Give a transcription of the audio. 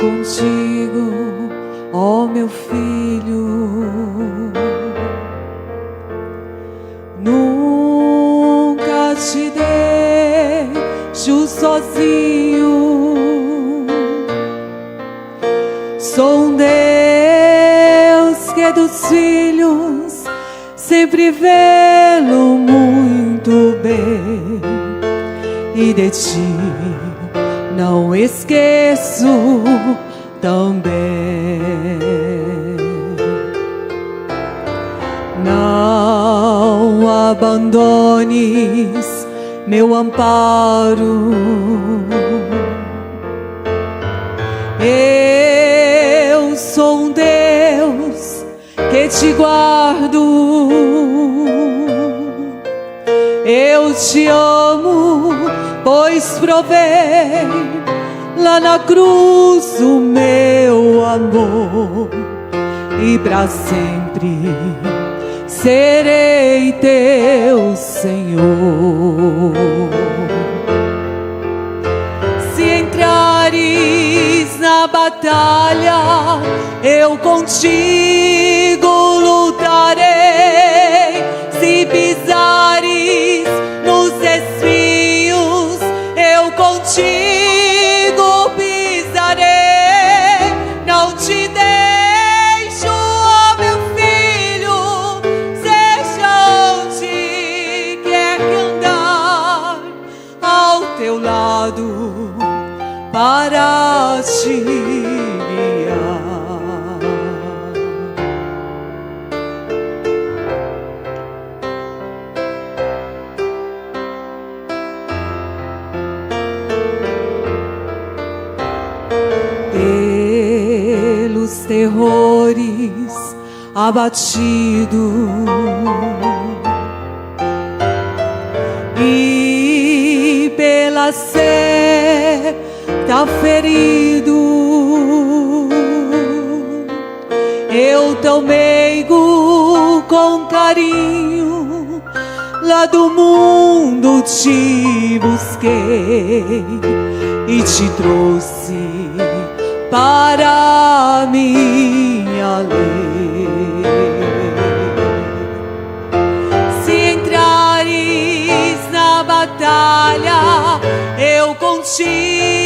contigo, ó meu filho. Nunca te deixo sozinho. Sou um Deus que dos filhos sempre vê-lo muito bem, e de ti não esqueço também. Não abandones meu amparo. Eu sou um Deus que te guardo. Eu te amo, pois provei lá na cruz o meu amor, e para sempre serei teu Senhor. Se entrares na batalha, eu contigo lutarei. Se pisares nos espinhos, eu contigo pisarei. Não te deixo, ó meu filho, seja onde quer que andar, ao teu lado para te guiar. Pelos terrores abatido e pela seta ferido, eu teu meigo com carinho lá do mundo te busquei e te trouxe para minha lei. Se entrares na batalha, eu contigo